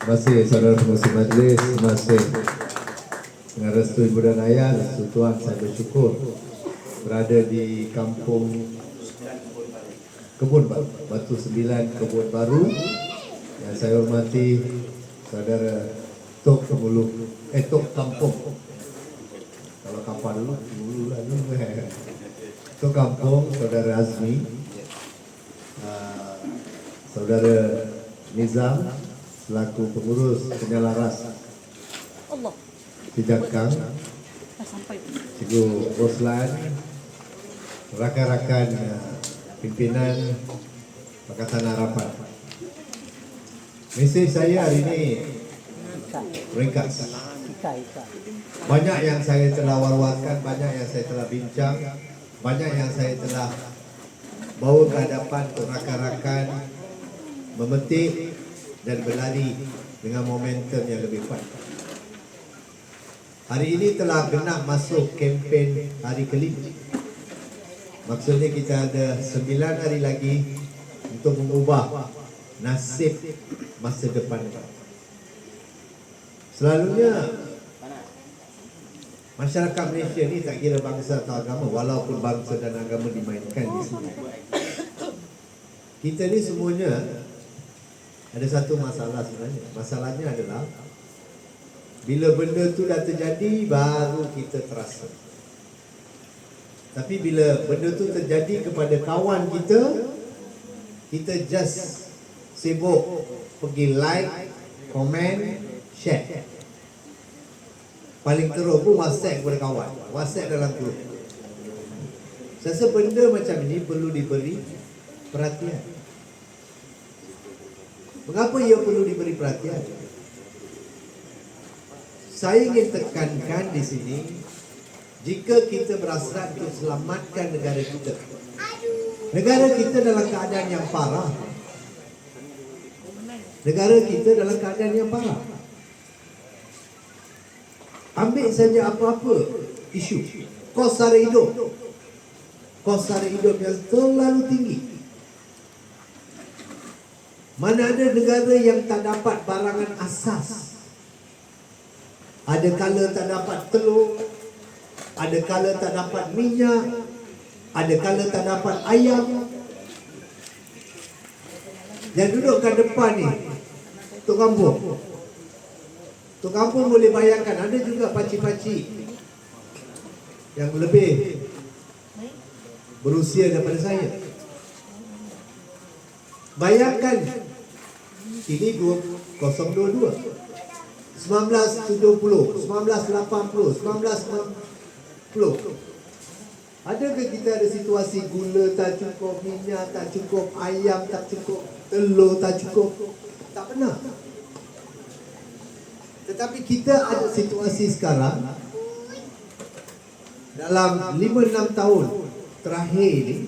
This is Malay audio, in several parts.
Terima kasih saudara pengurusi majlis, terima kasih. Dengan restu ibu dan ayah, restu Tuhan, saya bersyukur berada di kampung Kebun Batu 9 Kebun Baru. Yang saya hormati saudara Tok Pemulu, Tok Kampung. Kalau kapal dulu, dulu lah dulu. Tok Kampung, saudara Azmi, saudara Nizam selaku pengurus penyelaras Sijakang, Cikgu Roslan, rakan-rakan pimpinan Pakatan Harapan. Mesej saya hari ini ringkas. Banyak yang saya telah war-warkan, banyak yang saya telah bincang, banyak yang saya telah bawa ke hadapan untuk rakan-rakan memetik dan berlari dengan momentum yang lebih kuat. Hari ini telah genap masuk kempen hari kelima. Maksudnya kita ada 9 hari lagi untuk mengubah nasib masa depan. Selalunya masyarakat Malaysia ni tak kira bangsa atau agama, walaupun bangsa dan agama dimainkan di sini. Kita ni semuanya ada satu masalah sebenarnya. Masalahnya adalah bila benda tu dah terjadi baru kita terasa. Tapi bila benda tu terjadi kepada kawan kita, kita just sibuk pergi like, komen, share. Paling teruk pun WhatsApp kepada kawan, WhatsApp dalam grup. Saya rasa benda macam ini perlu diberi perhatian. Mengapa ia perlu diberi perhatian? Saya ingin tekankan di sini, jika kita berhasrat untuk selamatkan negara kita, negara kita dalam keadaan yang parah. Negara kita dalam keadaan yang parah. Ambil saja apa-apa isu, kos sara hidup. Kos sara hidup yang terlalu tinggi. Mana ada negara yang tak dapat barangan asas. Ada kala tak dapat telur, ada kala tak dapat minyak, ada kala tak dapat ayam. Yang duduk kat depan ni Tok Kampung. Tok Kampung boleh bayangkan, ada juga pakcik-pakcik yang lebih berusia daripada saya. Bayangkan, ini 2022, 1970, 1980, 1990. Adakah kita ada situasi gula tak cukup, minyak tak cukup, ayam tak cukup, telur tak cukup? Tak pernah. Tetapi kita ada situasi sekarang, dalam 5-6 tahun terakhir ini,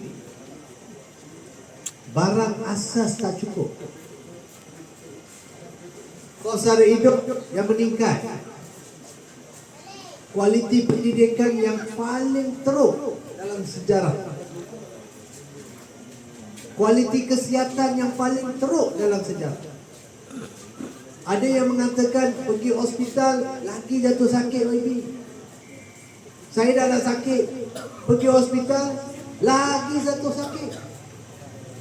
barang asas tak cukup. Kos sara hidup yang meningkat, kualiti pendidikan yang paling teruk dalam sejarah, kualiti kesihatan yang paling teruk dalam sejarah. Ada yang mengatakan pergi hospital lagi jatuh sakit lagi. Saya dah sakit, pergi hospital lagi jatuh sakit.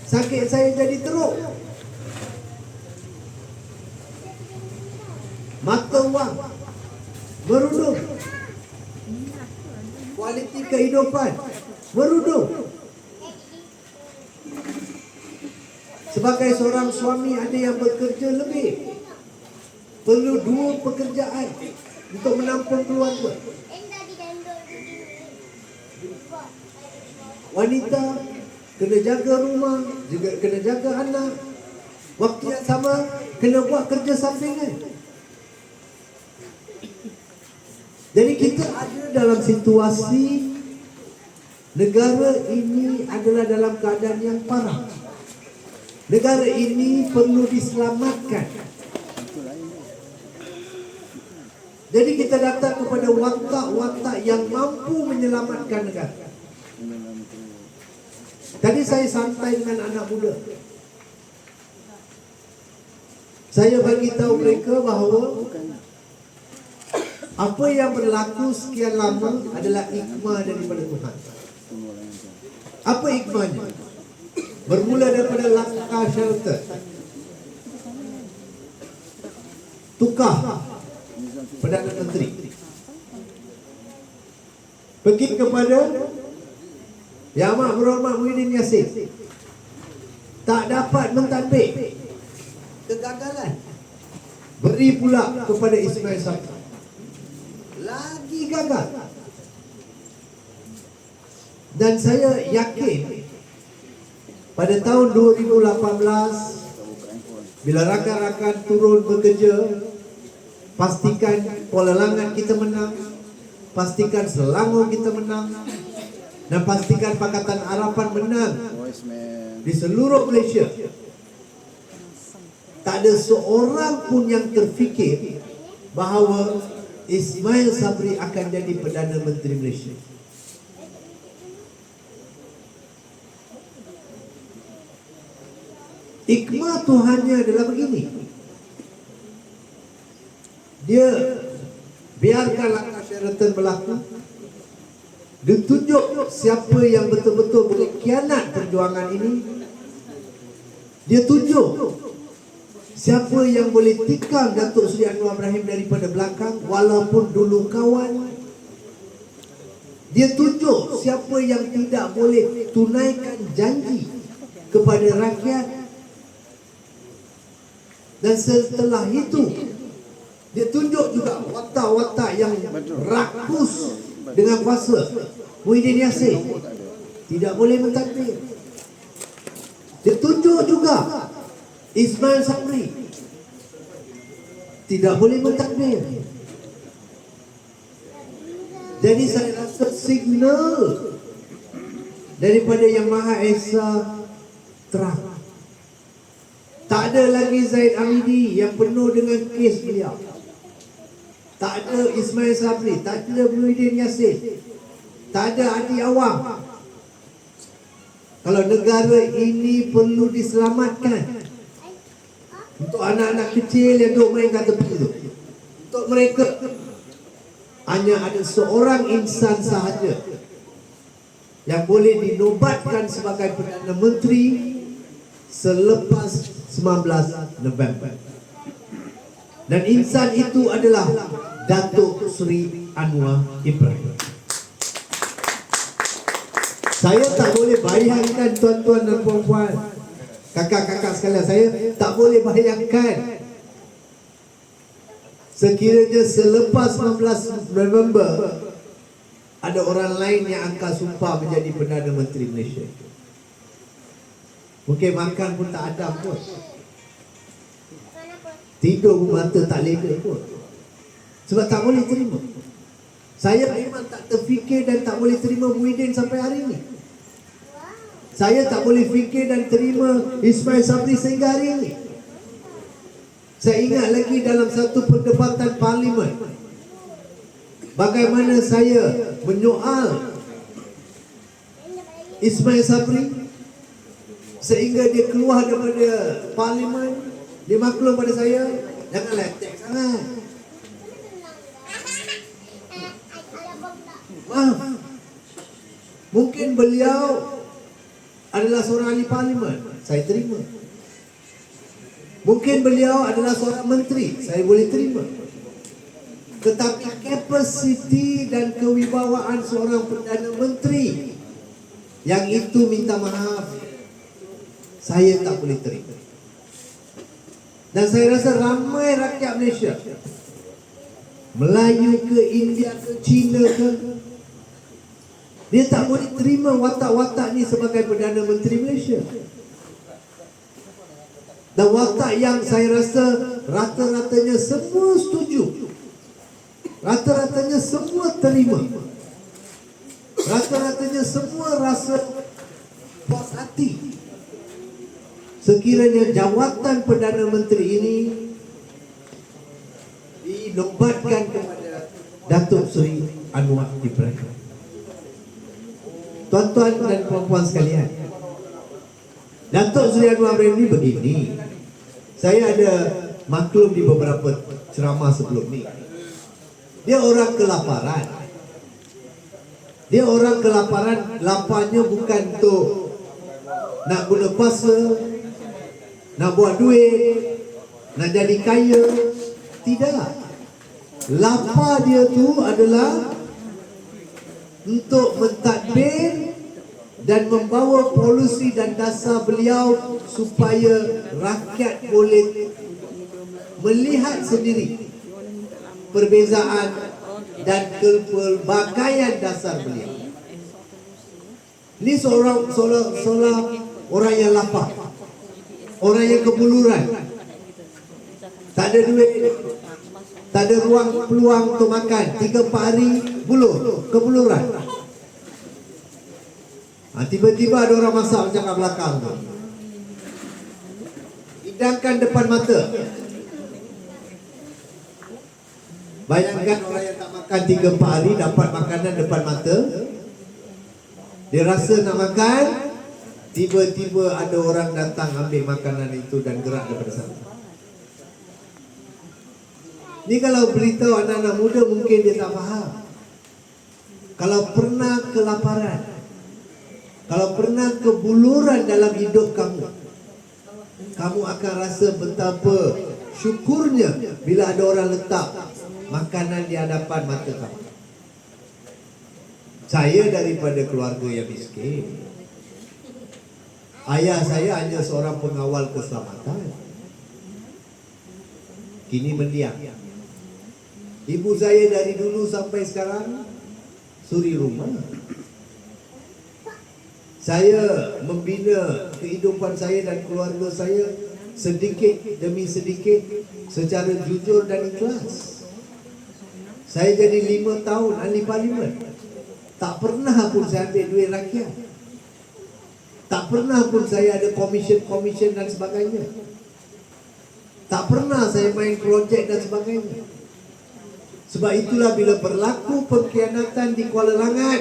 Sakit saya jadi teruk. Mata wang merudum. Kualiti kehidupan merudum. Sebagai seorang suami ada yang bekerja lebih, perlu 2 pekerjaan untuk menampung keluarga. Wanita kena jaga rumah, juga kena jaga anak. Waktu yang sama kena buat kerja sampingan. Jadi kita ada dalam situasi negara ini adalah dalam keadaan yang parah. Negara ini perlu diselamatkan. Jadi kita datang kepada watak-watak yang mampu menyelamatkan negara. Tadi saya santai dengan anak muda. Saya bagi tahu mereka bahawa apa yang berlaku sekian lama adalah hikmah daripada Tuhan. Apa hikmahnya? Bermula daripada langkah Sheraton, tukar Perdana Menteri, pergi kepada Yang Amat Berhormat Muhyiddin Yassin, tak dapat mentadbir, kegagalan. Beri pula kepada Ismail Sabri, lagi gagal. Dan saya yakin pada tahun 2018 bila rakan-rakan turun bekerja, pastikan Kuala Langat kita menang, pastikan Selangor kita menang, dan pastikan Pakatan Harapan menang di seluruh Malaysia. Tak ada seorang pun yang terfikir bahawa Ismail Sabri akan jadi Perdana Menteri Malaysia. Hikmah Tuhannya adalah begini. Dia biarkan langkah Sheraton berlaku. Dia tunjuk siapa yang betul-betul boleh khianat perjuangan ini. Dia tunjuk siapa yang boleh tikam Datuk Seri Anwar Ibrahim daripada belakang walaupun dulu kawan. Dia tunjuk siapa yang tidak boleh tunaikan janji kepada rakyat. Dan setelah itu dia tunjuk juga watak-watak yang rakus dengan kuasa. Muhyiddin Yassin tidak boleh mentadbir. Dia tunjuk juga Ismail Sabri tidak boleh mentadbir. Jadi saya rasa signal daripada Yang Maha Esa terang. Tak ada lagi Zaid Hamidi yang penuh dengan kes beliau. Tak ada Ismail Sabri, tak ada Muhyiddin Yassin, tak ada Adi Awang. Kalau negara ini perlu diselamatkan untuk anak-anak kecil yang duduk main kat tepi itu, untuk mereka hanya ada seorang insan sahaja yang boleh dinobatkan sebagai Perdana Menteri selepas 19 November. Dan insan itu adalah Datuk Seri Anwar Ibrahim. Saya tak boleh bayangkan, tuan-tuan dan puan-puan, kakak-kakak sekalian, saya tak boleh bayangkan sekiranya selepas 19 November ada orang lain yang angkat sumpah menjadi Perdana Menteri Malaysia. Mungkin makan pun tak ada pun, tidur pun mata tak lega pun, sebab tak boleh terima. Saya memang tak terfikir dan tak boleh terima Muhyiddin sampai hari ini. Saya tak boleh fikir dan terima Ismail Sabri sehingga hari ini. Saya ingat lagi dalam satu perdebatan parlimen, bagaimana saya menyoal Ismail Sabri sehingga dia keluar daripada parlimen. Dia maklum pada saya, jangan letek sangat. Maaf, mungkin beliau adalah seorang ahli parlimen, saya terima. Mungkin beliau adalah seorang menteri, saya boleh terima. Tetapi kapasiti dan kewibawaan seorang Perdana Menteri, yang itu minta maaf, saya tak boleh terima. Dan saya rasa ramai rakyat Malaysia, Melayu ke, India ke, Cina ke, dia tak boleh terima watak-watak ni sebagai Perdana Menteri Malaysia. Dan watak yang saya rasa rata-ratanya semua setuju, rata-ratanya semua terima, rata-ratanya semua rasa puas hati sekiranya jawatan Perdana Menteri ini dinobatkan kepada Datuk Seri Anwar Ibrahim. Tuan-tuan dan puan-puan sekalian, Datuk Seri Anwar Ibrahim ini begini. Saya ada maklum di beberapa ceramah sebelum ni. Dia orang kelaparan. Dia orang kelaparan, laparnya bukan untuk nak guna kuasa, nak buat duit, nak jadi kaya. Tidak. Lapar dia tu adalah untuk mentadbir dan membawa polisi dan dasar beliau supaya rakyat boleh melihat sendiri perbezaan dan kepelbagaian dasar beliau. Ini seorang orang yang lapar, orang yang kebuluran, tak ada duit, tak ada peluang untuk makan, 3-4 hari kebuluran. Tiba-tiba ada orang masak macam kat belakang tu, hidangkan depan mata. Bayangkan orang yang tak makan 3-4 hari dapat makanan depan mata. Dia rasa nak makan, tiba-tiba ada orang datang ambil makanan itu dan gerak daripada sana. Ni kalau beritahu anak-anak muda mungkin dia tak faham. Kalau pernah kelaparan, kalau pernah kebuluran dalam hidup kamu, kamu akan rasa betapa syukurnya bila ada orang letak makanan di hadapan mata kamu. Saya daripada keluarga yang miskin. Ayah saya hanya seorang pengawal keselamatan, kini mendiang. Ibu saya dari dulu sampai sekarang suri rumah. Saya membina kehidupan saya dan keluarga saya sedikit demi sedikit secara jujur dan ikhlas. Saya jadi 5 tahun ahli parlimen. Tak pernah pun saya ambil duit rakyat. Tak pernah pun saya ada komisen dan sebagainya. Tak pernah saya main projek dan sebagainya. Sebab itulah bila berlaku pengkhianatan di Kuala Langat,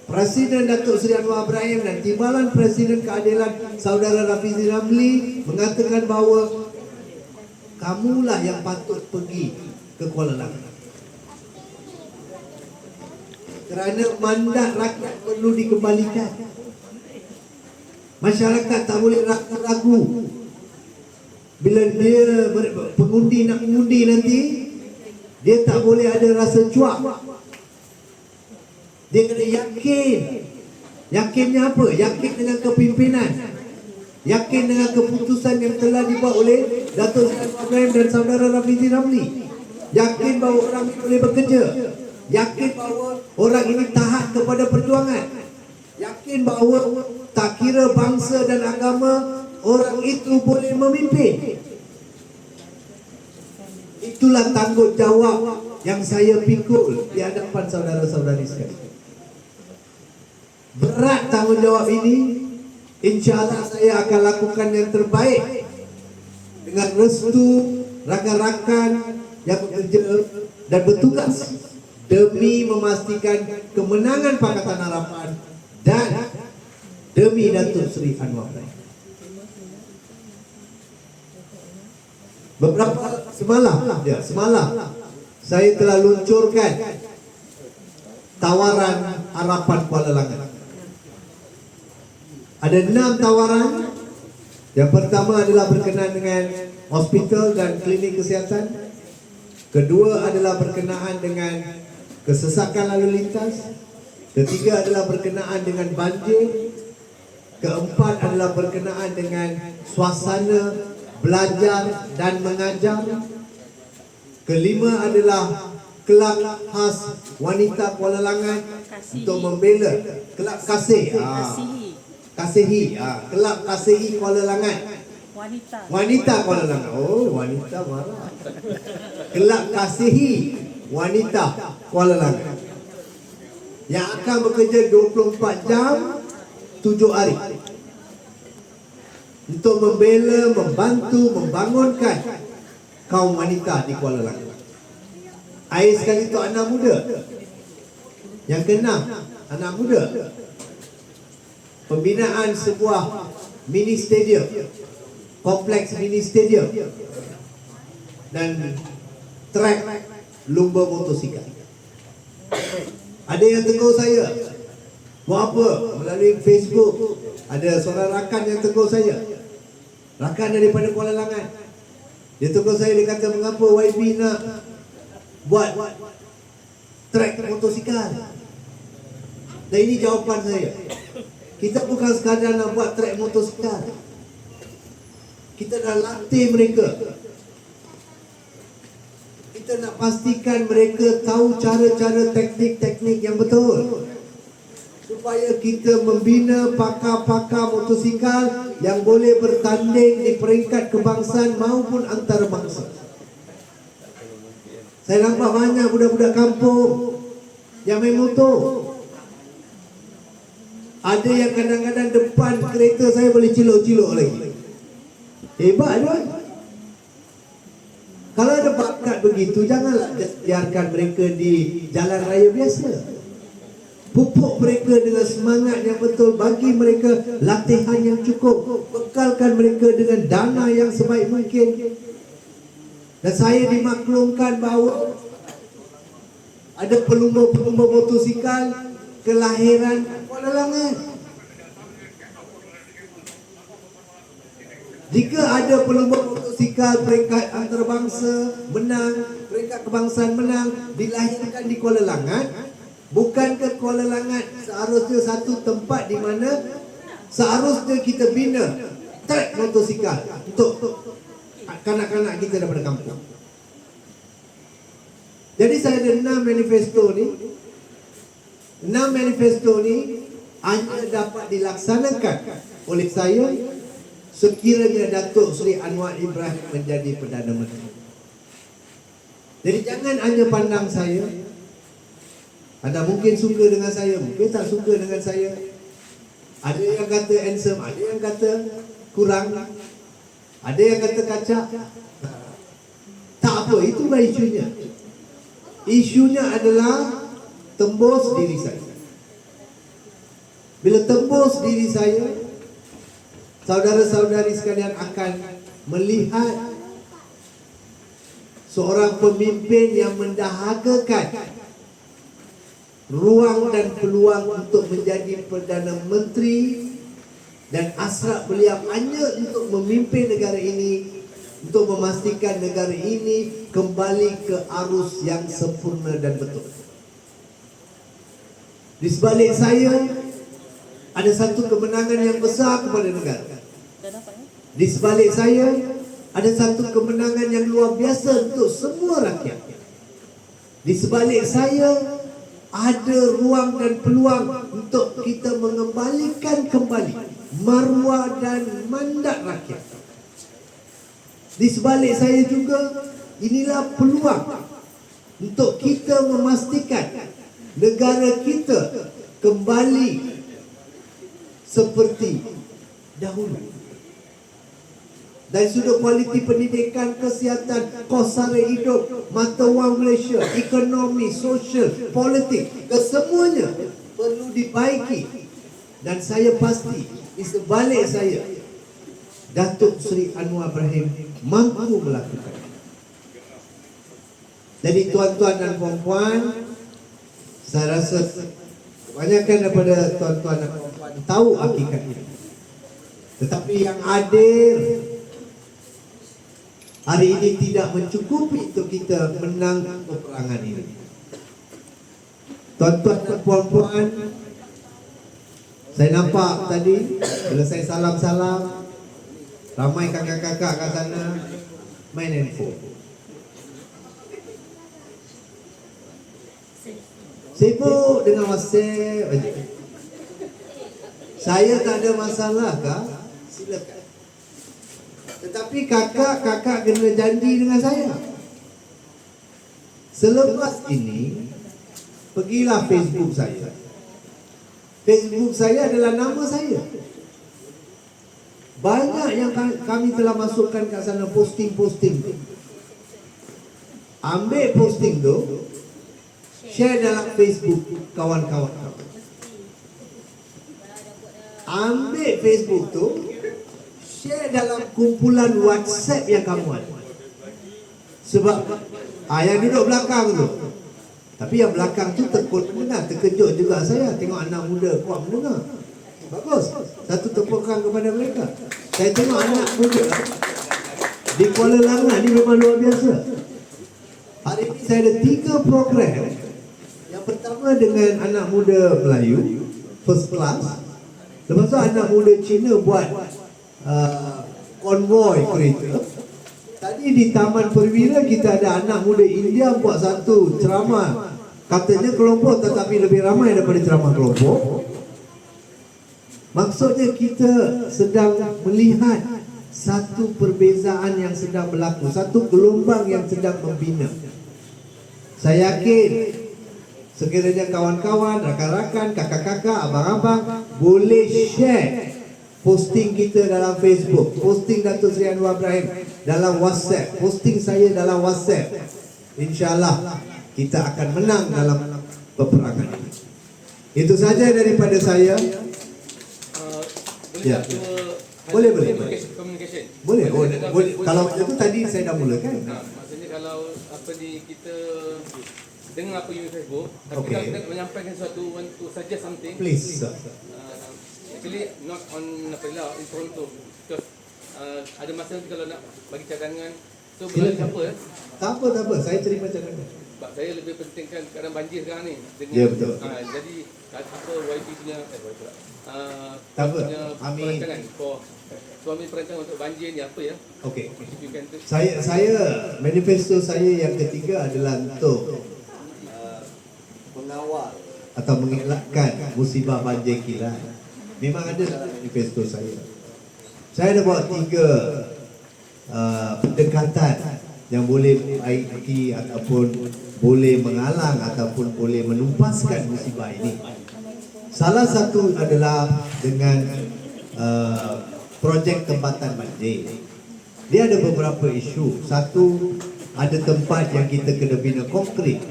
Presiden Datuk Seri Anwar Ibrahim dan Timbalan Presiden Keadilan Saudara Rafizi Ramli mengatakan bahawa kamulah yang patut pergi ke Kuala Langat. Kerana mandat rakyat perlu dikembalikan. Masyarakat tak boleh ragu. Bila dia pengundi nak mengundi nanti, dia tak boleh ada rasa cuak. Dia kena yakin. Yakinnya apa? Yakin dengan kepimpinan, yakin dengan keputusan yang telah dibuat oleh Datuk Seri Anwar Ibrahim dan Saudara Rafizi Ramli. Yakin bahawa orang ini boleh bekerja. Yakin bahawa orang ini taat kepada perjuangan. Yakin bahawa tak kira bangsa dan agama, orang itu boleh memimpin. Itulah tanggungjawab yang saya pikul di hadapan saudara-saudari sekalian. Berat tanggungjawab ini. InsyaAllah saya akan lakukan yang terbaik dengan restu rakan-rakan yang bekerja dan bertugas demi memastikan kemenangan Pakatan Harapan dan demi Datuk Seri Anwar Ibrahim. Semalam saya telah luncurkan tawaran harapan Kuala Langat. Ada 6 tawaran. Yang pertama adalah berkenaan dengan hospital dan klinik kesihatan. Kedua adalah berkenaan dengan kesesakan lalu lintas. Ketiga adalah berkenaan dengan banjir. Keempat adalah berkenaan dengan suasana belajar dan mengajar. Kelima adalah kelab khas wanita Kuala Langat untuk membela kelab Kasihi, kelab Kasihi Kuala Langat. Wanita Kuala Langat. Oh, wanita marah. Kelab Kasihi wanita Kuala Langat yang akan bekerja 24 jam 7 hari untuk membela, membantu, membangunkan kaum wanita di Kuala Langat. Air sekali itu anak muda. Yang keenam, anak muda. Pembinaan sebuah mini stadium kompleks mini stadium dan trek lumba motosikal. Ada yang tegur saya, buat apa melalui Facebook. Ada seorang rakan yang tegur saya, rakan daripada Kuala Langat. Dia tegur saya, dia kata, mengapa YB nak buat trek motosikal? Dan ini jawapan saya, kita bukan sekadar nak buat trek motosikal, kita nak latih mereka. Kita nak pastikan mereka tahu cara-cara teknik-teknik yang betul, supaya kita membina pakar-pakar motosikal yang boleh bertanding di peringkat kebangsaan maupun antarabangsa. Saya nampak banyak budak-budak kampung yang main motor. Ada yang kadang-kadang depan kereta saya boleh cilok-cilok lagi. Hebat tuan. Kalau ada bakat begitu, janganlah biarkan mereka di jalan raya biasa. Pupuk mereka dengan semangat yang betul, bagi mereka latihan yang cukup, bekalkan mereka dengan dana yang sebaik mungkin. Dan saya dimaklumkan bahawa ada pelumba-pelumba motosikal kelahiran Kuala Langat. Jika ada pelumba motosikal peringkat antarabangsa menang, peringkat kebangsaan menang, dilahirkan di Kuala Langat, bukankah Kuala Langat seharusnya satu tempat di mana seharusnya kita bina trek motosikal untuk kanak-kanak kita daripada kampung. Jadi saya ada 6 manifesto ni. 6 manifesto ni hanya dapat dilaksanakan oleh saya sekiranya Datuk Seri Anwar Ibrahim menjadi Perdana Menteri. Jadi jangan hanya pandang saya. Anda mungkin suka dengan saya, mungkin tak suka dengan saya. Ada yang kata handsome, ada yang kata kurang, ada yang kata kacak. Tak apa, itulah isunya. Isunya adalah tembus diri saya. Bila tembus diri saya, saudara-saudari sekalian akan melihat seorang pemimpin yang mendahagakan ruang dan peluang untuk menjadi Perdana Menteri, dan hasrat beliau hanya untuk memimpin negara ini, untuk memastikan negara ini kembali ke arus yang sempurna dan betul. Di sebalik saya ada satu kemenangan yang besar kepada negara. Di sebalik saya ada satu kemenangan yang luar biasa untuk semua rakyat. Di sebalik saya ada ruang dan peluang untuk kita mengembalikan kembali maruah dan mandat rakyat. Di sebalik saya juga, inilah peluang untuk kita memastikan negara kita kembali seperti dahulu. Dari sudut kualiti pendidikan, kesihatan, kos sara hidup, mata wang Malaysia, ekonomi, sosial, politik, kesemuanya perlu dibaiki. Dan saya pasti di sebalik saya, Datuk Seri Anwar Ibrahim mampu melakukan. Jadi tuan-tuan dan puan-puan, saya rasa kebanyakan daripada tuan-tuan dan puan-puan tahu hakikat ini. Tetapi yang hadir hari ini tidak mencukupi untuk kita menang peperangan ini. Tuan-tuan dan puan-puan, saya nampak tadi bila saya salam-salam, ramai kakak-kakak kat sana main handphone. Sibuk dengan WhatsApp aja. Saya tak ada masalah kah? Silakan. Tetapi kakak kena janji dengan saya. Selepas ini, pergilah Facebook saya. Facebook saya adalah nama saya. Banyak yang kami telah masukkan kat sana posting-posting tu. Ambil posting tu, share dalam Facebook kawan-kawan. Ambil Facebook tu, share dalam kumpulan WhatsApp yang kamu ada. Sebab yang duduk belakang tu, tapi yang belakang tu mendengar, terkejut juga saya tengok anak muda kuat mendengar. Bagus, satu tepukan kepada mereka. Saya tengok anak muda di Kuala Langat ni memang luar biasa. Hari ini saya ada 3 program. Yang pertama dengan anak muda Melayu, first class. Lepas tu anak muda Cina buat konvoi kereta. Tadi di Taman Perwira kita ada anak muda India buat satu ceramah. Katanya kelompok tetapi lebih ramai daripada ceramah kelompok. Maksudnya kita sedang melihat satu perbezaan yang sedang berlaku, satu gelombang yang sedang membina. Saya yakin sekiranya kawan-kawan, rakan-rakan, kakak-kakak, abang-abang boleh share posting kita dalam Facebook, posting Datuk Seri Anwar Ibrahim dalam WhatsApp, posting saya dalam WhatsApp, InsyaAllah kita akan menang dalam peperangan ini. Itu saja daripada saya. Ya. Boleh. Communication. Boleh. Kalau itu tadi saya dah mulakan. Maksudnya kalau apa ni kita dengar apa you Facebook, tapi Okay. kalau kita menyampaikan sesuatu, want to suggest something, Please. actually not on apa lah in Toronto, because ada masa nanti kalau nak bagi cadangan, so boleh siapa Tak apa. Saya terima cadangan. sebab saya lebih pentingkan keadaan banjir sekarang ni dengan, Ya, betul. jadi apa YB punya Tak apa. punya Amin. perancangan for suami perancangan untuk banjir ni apa ya? Okey. If you can Saya manifesto saya yang ketiga adalah untuk mengawal atau mengelakkan musibah banjir kilat. Memang ada dalam manifesto saya. Saya ada buat 3 pendekatan yang boleh memperbaiki ataupun boleh mengalang ataupun boleh menumpaskan musibah ini. Salah satu adalah dengan projek tempatan banjir. Dia ada beberapa isu. Satu, ada tempat yang kita kena bina konkrit.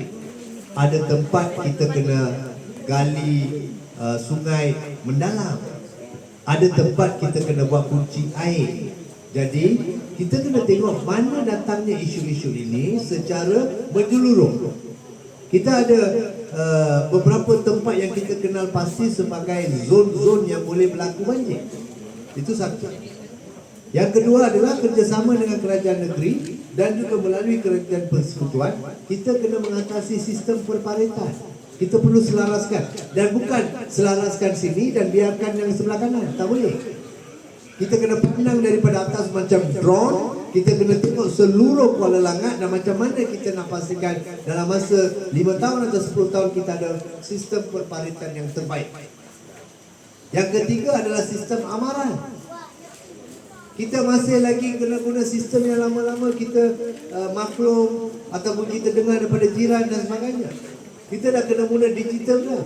Ada tempat kita kena gali sungai mendalam. Ada tempat kita kena buat kunci air. Jadi kita kena tengok mana datangnya isu-isu ini secara menyeluruh. Kita ada beberapa tempat yang kita kenal pasti sebagai zon-zon yang boleh berlaku banjir. Itu satu. Yang kedua adalah kerjasama dengan kerajaan negeri dan juga melalui kerajaan persekutuan, kita kena mengatasi sistem perparetan. Kita perlu selaraskan, dan bukan selaraskan sini dan biarkan yang sebelah kanan. Tak boleh. Kita kena pandang daripada atas macam drone. Kita kena tengok seluruh Kuala Langat dan macam mana kita nak pastikan dalam masa 5 tahun atau 10 tahun kita ada sistem perparetan yang terbaik. Yang ketiga adalah sistem amaran. Kita masih lagi kena guna sistem yang lama-lama kita maklum ataupun kita dengar daripada jiran dan sebagainya. Kita dah kena guna digital dah.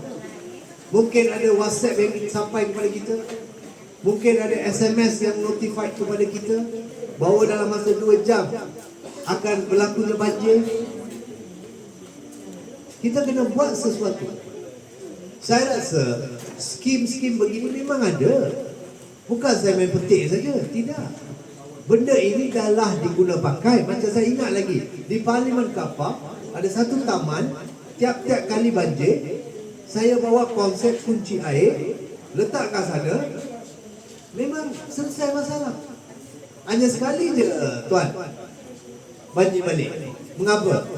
Mungkin ada WhatsApp yang sampai kepada kita. Mungkin ada SMS yang notified kepada kita bahawa dalam masa 2 jam akan berlakunya banjir. Kita kena buat sesuatu. Saya rasa skim-skim begini memang ada. Bukan saya main petik saja, tidak. Benda ini dah lah diguna pakai. Macam saya ingat lagi, di Parlimen Kapar ada satu taman, tiap-tiap kali banjir, saya bawa konsep kunci air, letak kat sana, memang selesai masalah. Hanya sekali je, tuan, banjir balik. Mengapa?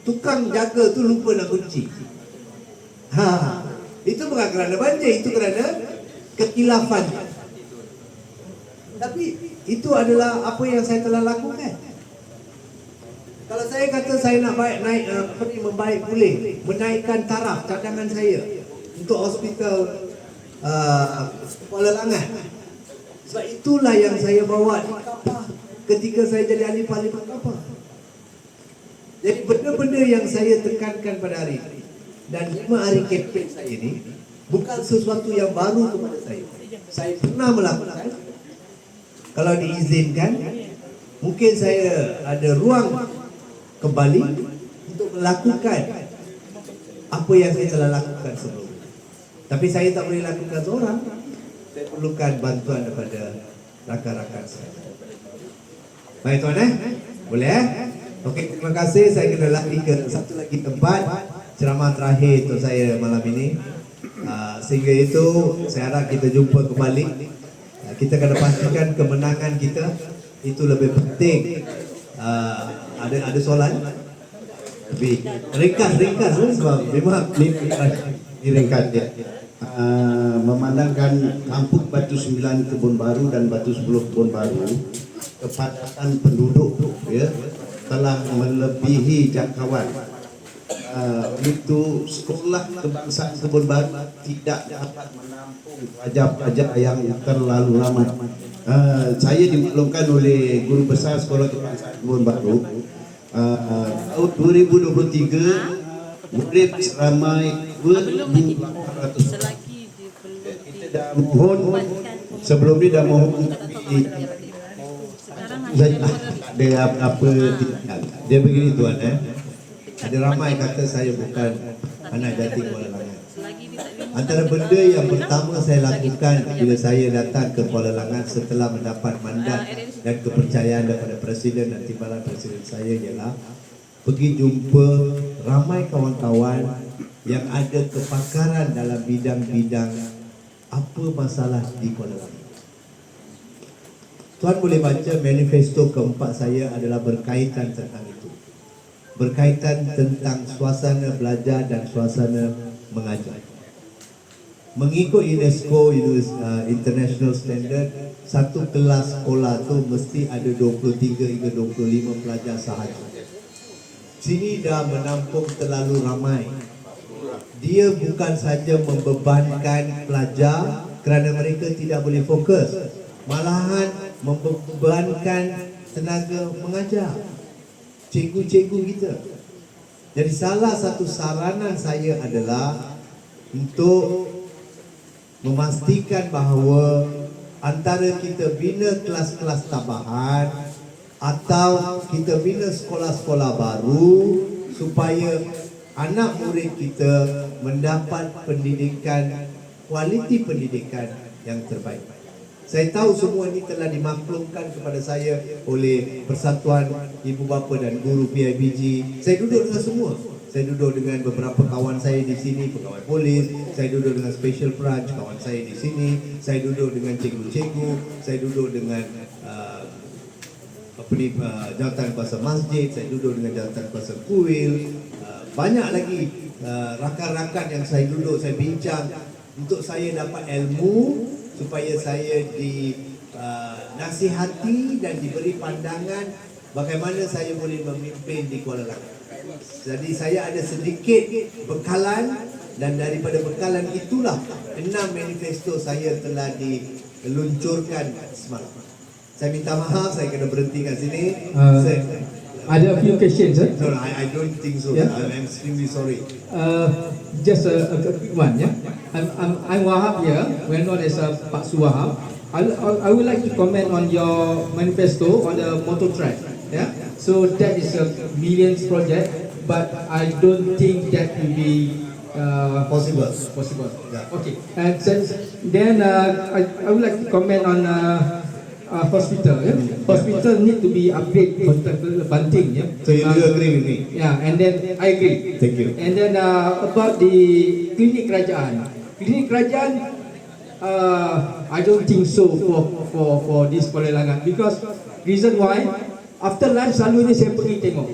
Tukang jaga tu lupa nak kunci. Itu bukan kerana banjir, itu kerana kekilafan. Tapi itu adalah apa yang saya telah lakukan. Kalau saya kata saya nak membaik pulih, menaikkan taraf cadangan saya untuk hospital Kuala Langat. Sebab itulah yang saya bawa di Kapar ketika saya jadi ahli Parlimen Kapar. Jadi benda-benda yang saya tekankan pada hari ini dan 5 hari kempen saya ini bukan sesuatu yang baru kepada saya. Saya pernah melakukan. Kalau diizinkan, mungkin saya ada ruang kembali untuk melakukan apa yang saya telah lakukan sebelum. Tapi saya tak boleh lakukan seorang. Saya perlukan bantuan daripada rakan-rakan saya. Baik tuan boleh Okey, terima kasih. Saya kena lari ke satu lagi tempat ceramah terakhir untuk saya malam ini. Sehingga itu saya harap kita jumpa kembali. Kita kena pastikan kemenangan kita itu lebih penting. Ada soalan? Lebih ringkas sebab memang ringkas dia. Memandangkan kampung Batu 9 Kebun Baru dan Batu 10 Kebun Baru, kepadatan penduduk ya telah melebihi jangkauan. Itu sekolah kebangsaan Kebun Baru tidak dapat menampung pelajar-pelajar yang terlalu ramai. Saya dimaklumkan oleh guru besar sekolah kebangsaan Kebun Baru, tahun 2023 murid seramai 2,800. Kita dah mohon sebelum ni dah mohon ada apa dia begini tuan ada ramai kata saya bukan anak jati Kuala Langat. Antara benda yang pertama saya lakukan bila saya datang ke Kuala Langat setelah mendapat mandat dan kepercayaan daripada Presiden dan timbalan Presiden saya ialah pergi jumpa ramai kawan-kawan yang ada kepakaran dalam bidang-bidang apa masalah di Kuala Langat. Tuan boleh baca manifesto keempat saya adalah berkaitan tentang itu. Berkaitan tentang suasana belajar dan suasana mengajar. Mengikut UNESCO International Standard, satu kelas sekolah tu mesti ada 23 hingga 25 pelajar sahaja. Sini dah menampung terlalu ramai. Dia bukan saja membebankan pelajar kerana mereka tidak boleh fokus, malahan membebankan tenaga mengajar cikgu-cikgu kita. Jadi salah satu saranan saya adalah untuk memastikan bahawa antara kita bina kelas-kelas tambahan atau kita bina sekolah-sekolah baru supaya anak murid kita mendapat pendidikan, kualiti pendidikan yang terbaik. Saya tahu semua ini telah dimaklumkan kepada saya oleh Persatuan Ibu Bapa dan Guru PIBG. Saya duduk dengan semua. Saya duduk dengan beberapa kawan saya di sini, pegawai polis. Saya duduk dengan Special Branch, kawan saya di sini. Saya duduk dengan cikgu-cikgu. Saya duduk dengan jawatan kuasa masjid. Saya duduk dengan jawatan kuasa kuil. Banyak lagi rakan-rakan yang saya duduk, saya bincang untuk saya dapat ilmu supaya saya dinasihati dan diberi pandangan bagaimana saya boleh memimpin di Kuala Langat. Jadi saya ada sedikit bekalan dan daripada bekalan itulah 6 manifesto saya telah diluncurkan semalam. Saya minta maaf saya kena berhenti kat sini. Ada a few questions, sir. No, I don't think so. Yeah. I'm extremely sorry. Just a quick one, yeah. I'm Wahab here, well known as Pak Su Wahab. I would like to comment on your manifesto on the motor track. Yeah. So that is a millions project, but I don't think that will be Possible. Yeah. Okay. And then I would like to comment on hospital. Yeah? Hospital need to be upgraded. Hospital Banting. Yeah. So you do agree with me? Yeah. And then I agree. Thank you. And then about the klinik kerajaan. Klinik kerajaan, I don't think so for this Kuala Langat because reason why after lunch selalunya saya pergi tengok.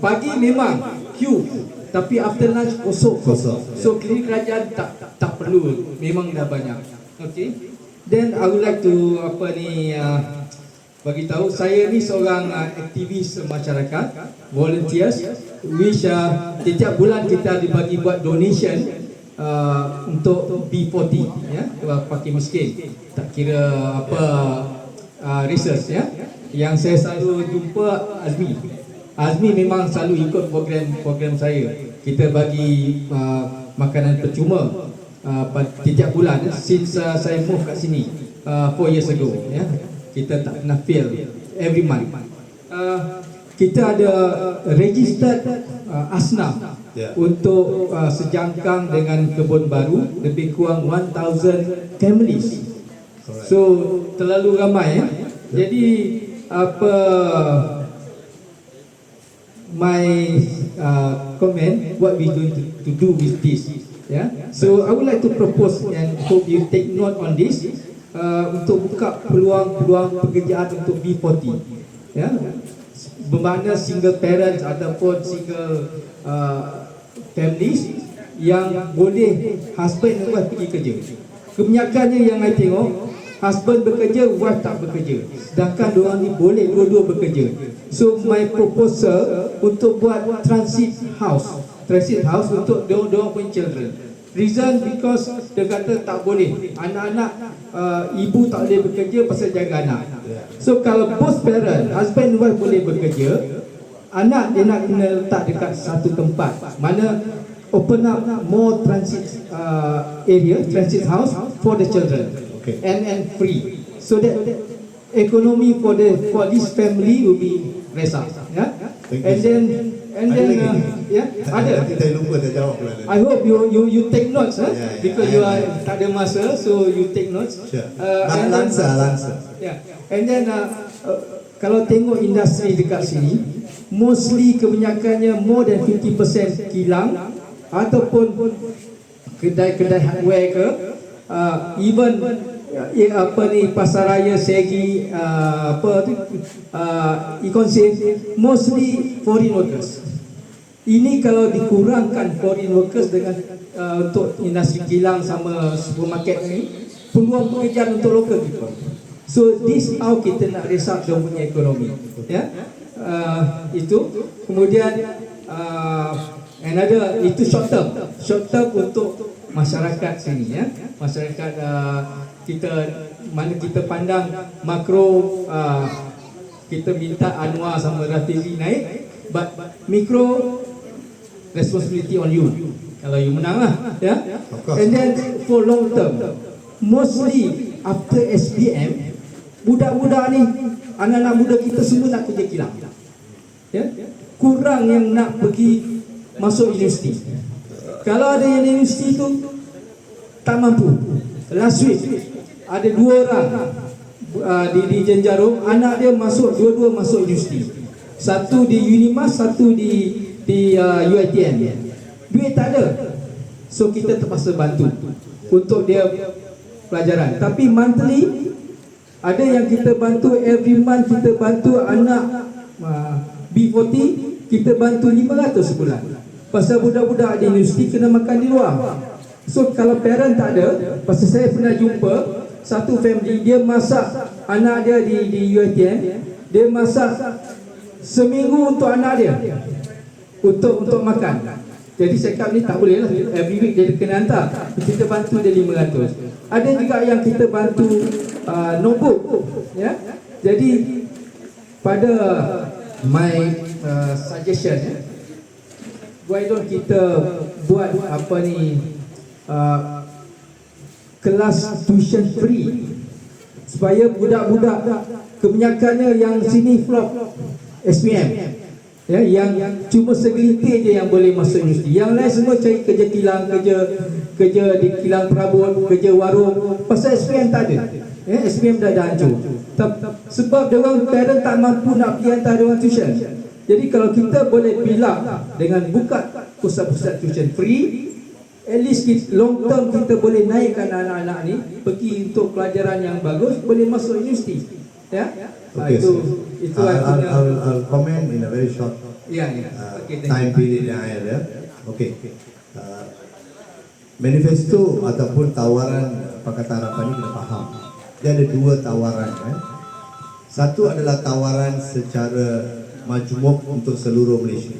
Pagi memang queue, tapi after lunch kosong. So klinik kerajaan tak perlu, memang dah banyak. Okay. Then I would like to bagi tahu saya ni seorang aktivis masyarakat, volunteers, which setiap bulan kita dibagi buat donation untuk B40 ya, fakir miskin. Tak kira apa research ya. Yang saya selalu jumpa Azmi memang selalu ikut program saya. Kita bagi makanan percuma setiap bulan since saya move kat sini 4 years ago ya. Kita tak pernah fail every month. Kita ada registered asnaf untuk sejangkang dengan Kebun Baru lebih kurang 1000 families. Alright. So terlalu ramai ya. Jadi apa my comment what we going to do with this, yeah. So I would like to propose and hope you take note on this, untuk buka peluang pekerjaan untuk B40, ya, bermakna single parents ataupun single families yang boleh husband dan wife pergi kerja. Kebanyakannya yang I tengok, husband bekerja, wife tak bekerja, sedangkan diorang ni boleh dua-dua bekerja. So my proposal untuk buat transit house untuk diorang punya children. Reason because dia kata tak boleh, anak-anak ibu tak boleh bekerja pasal jaga anak. So kalau both parent, husband and wife boleh bekerja, anak dia nak kena letak dekat satu tempat, mana open up more transit transit house for the children, Okay. and free, so that economy for this family will be raised up, yeah. Thank you, And sir. then yeah, ada. Kita lupa dah jawab pula. I hope you take notes, Yeah, because you are tak ada masa, so you take notes. Sure. And then, Lansa. yeah, and then kalau tengok industri dekat sini, mostly kebanyakannya more than 50% kilang ataupun kedai-kedai hardware ke, even apa ni pasaraya segi apa tu Econ Safe, mostly foreign workers. Ini kalau dikurangkan foreign workers dengan untuk industri kilang sama supermarket ni, peluang pekerjaan untuk local people. So this how kita nak raise up dia punya ekonomi, ya. Itu kemudian another itu short term untuk masyarakat sini, ya. Masyarakat kita mana kita pandang makro, kita minta Anwar sama Rafizi naik, but micro responsibility on you. Kalau you menang lah, ya. And then for long term, mostly after SPM, budak-budak ni, anak-anak muda kita semua nak kerja kilang, ya. Kurang yang nak pergi masuk universiti. Kalau ada yang universiti tu tak mampu. Last week ada 2 orang di Jenjarum, anak dia dua-dua masuk universiti. Satu di Unimas, satu di UiTM. Duit tak ada. So kita terpaksa bantu untuk dia pelajaran. Tapi monthly ada yang kita bantu, every month kita bantu anak B40, kita bantu 500 sebulan. Pasal budak-budak di universiti kena makan di luar. So kalau parent tak ada, pasal saya pernah jumpa satu family, dia masak anak dia di UiTM, dia masak seminggu untuk anak dia, untuk makan. Jadi saya kata ni tak boleh lah, every week dia kena hantar. Kita bantu dia 500. Ada juga yang kita bantu notebook, ya. Jadi pada my suggestion, why don't kita buat apa ni, kelas tuition free, supaya budak-budak kebanyakannya yang sini flop SPM, ya, yang cuma segelintir je yang boleh masuk universiti, yang lain semua cari kerja kilang, kerja di kilang perabot, kerja warung, pasal SPM tak ada, ya. SPM dah hancur sebab diorang parent tak mampu nak pergi hantar diorang tuition. Jadi kalau kita boleh build dengan buka pusat-pusat tuition free, at least long term kita boleh naikkan anak-anak ni pergi untuk pelajaran yang bagus, boleh masuk universiti, ya. Okay, Itu I'll comment in a very short okay, time period yang ada. Okay. Manifesto ataupun tawaran Pakatan Harapan ini kena faham. Dia ada 2 tawaran. Satu adalah tawaran secara majmuk untuk seluruh Malaysia.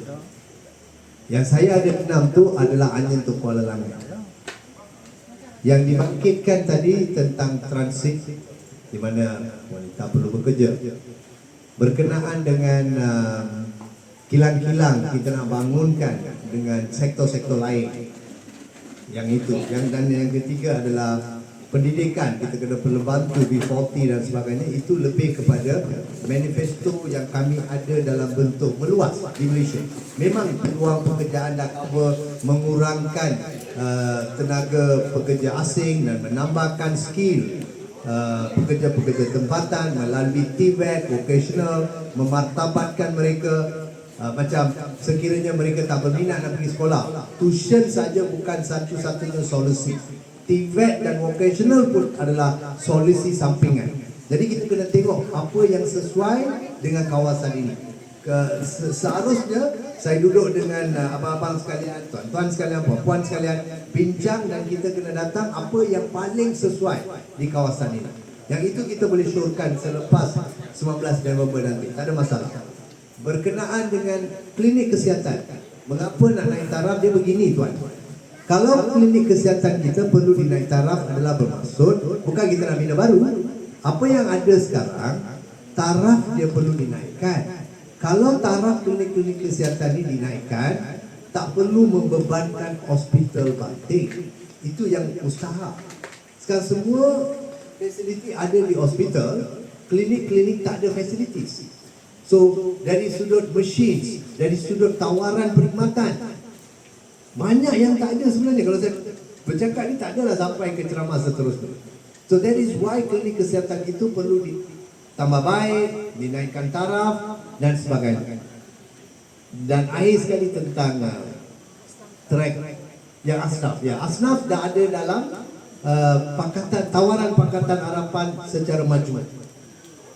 Yang saya ada 6 tu adalah hanya untuk Kuala Lumpur. Yang dibangkitkan tadi tentang transit, di mana wanita perlu bekerja, berkenaan dengan kilang-kilang kita nak bangunkan dengan sektor-sektor lain. Yang itu, dan yang ketiga adalah pendidikan, kita kena perlu bantu B40 dan sebagainya. Itu lebih kepada manifesto yang kami ada dalam bentuk meluas di Malaysia. Memang peluang pekerjaan dah cover, mengurangkan tenaga pekerja asing dan menambahkan skill pekerja-pekerja tempatan melalui TVET, vocational, memartabatkan mereka. Macam sekiranya mereka tak berminat nak pergi sekolah, tuition saja bukan satu-satunya solusi. TVET dan vocational pun adalah solusi sampingan. Jadi kita kena tengok apa yang sesuai dengan kawasan ini. Seharusnya saya duduk dengan abang-abang sekalian, tuan-tuan sekalian, puan-puan sekalian, bincang dan kita kena datang apa yang paling sesuai di kawasan ini. Yang itu kita boleh syorkan selepas 19 November nanti, tak ada masalah. Berkenaan dengan klinik kesihatan, mengapa nak naik taraf? Dia begini tuan, kalau klinik kesihatan kita perlu dinaik taraf adalah bermaksud bukan kita nak bina baru. Apa yang ada sekarang, taraf dia perlu dinaikkan. Kalau taraf klinik-klinik kesihatan ini dinaikkan, tak perlu membebankan hospital banting. Itu yang mustahil. Sekarang semua fasiliti ada di hospital, klinik-klinik tak ada facilities. So dari sudut machines, dari sudut tawaran perkhidmatan, banyak yang tak ada sebenarnya. Kalau saya bercakap ni tak adalah sampai ke ceramah seterusnya. So that is why klinik kesihatan itu perlu ditambah baik, dinaikkan taraf dan sebagainya. Dan akhir sekali tentang track yang asnaf. Ya, asnaf dah ada dalam pakatan, tawaran Pakatan Harapan secara maju.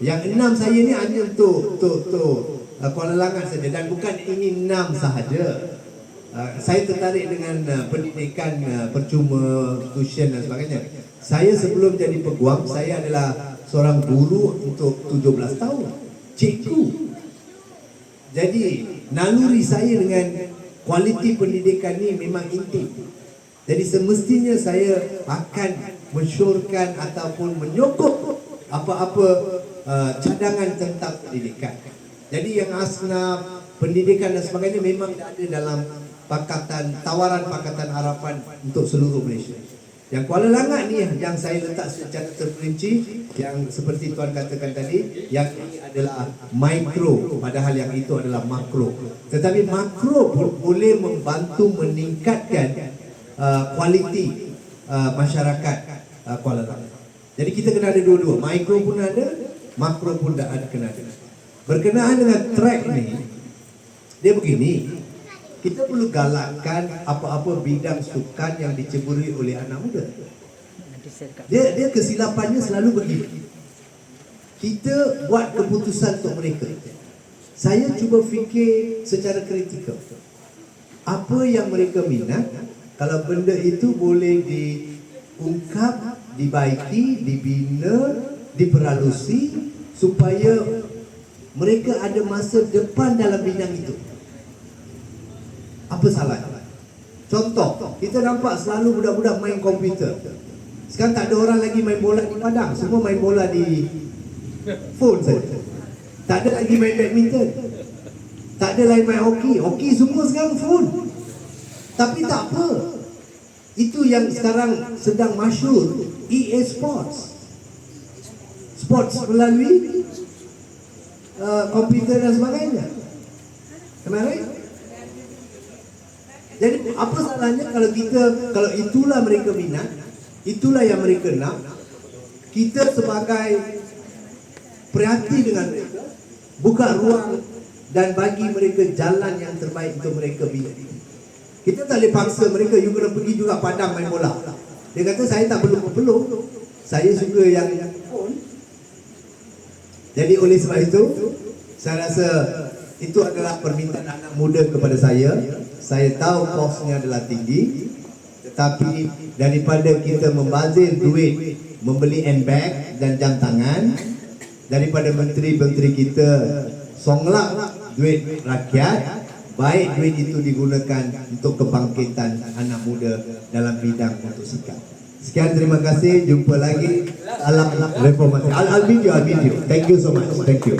Yang 6 saya ni hanya untuk Kuala Langat saja, dan bukan ini 6 sahaja. Saya tertarik dengan pendidikan percuma, tuition dan sebagainya. Saya sebelum jadi peguam, saya adalah seorang guru untuk 17 tahun, cikgu. Jadi naluri saya dengan kualiti pendidikan ni memang intim. Jadi semestinya saya akan mensyorkan ataupun menyokong apa-apa cadangan tentang pendidikan. Jadi yang asnaf, pendidikan dan sebagainya memang ada dalam tawaran Pakatan Harapan untuk seluruh Malaysia. Yang Kuala Langat ni yang saya letak secara terperinci, yang seperti tuan katakan tadi, yang ini adalah mikro, padahal yang itu adalah makro. Tetapi makro pun boleh membantu meningkatkan kualiti masyarakat Kuala Langat. Jadi kita kena ada dua-dua, mikro pun ada, makro pun ada, kena ada. Berkenaan dengan track ni, dia begini, kita perlu galakkan apa-apa bidang sukan yang diceburi oleh anak muda. Dia kesilapannya selalu begini. Kita buat keputusan untuk mereka. Saya cuba fikir secara kritikal. Apa yang mereka minat, kalau benda itu boleh diungkap, dibaiki, dibina, diperalusi supaya mereka ada masa depan dalam bidang itu. Apa salahnya? Contoh, kita nampak selalu budak-budak main komputer. Sekarang tak ada orang lagi main bola di padang, semua main bola di phone saja. Tak ada lagi main badminton, tak ada lagi main hoki. Hoki semua sekarang phone. Tapi tak apa, itu yang sekarang sedang masyhur, EA Sports. Sports melalui komputer dan sebagainya. Kenapa? Jadi apa salahnya kalau itulah mereka minat, itulah yang mereka nak, kita sebagai prihatin dengan mereka, buka ruang dan bagi mereka jalan yang terbaik untuk mereka minat. Kita tak boleh paksa mereka, you kena pergi juga padang main bola. Dia kata saya tak perlu, saya suka yang phone. Jadi oleh sebab itu, saya rasa itu adalah permintaan anak muda kepada saya. Saya tahu kosnya adalah tinggi, tetapi daripada kita membazir duit membeli handbag dan jam tangan, daripada menteri-menteri kita songlak duit rakyat, baik duit itu digunakan untuk kebangkitan anak muda dalam bidang motosikal. Sekian, terima kasih, jumpa lagi. Salam reformasi. Al video. Thank you so much. Thank you.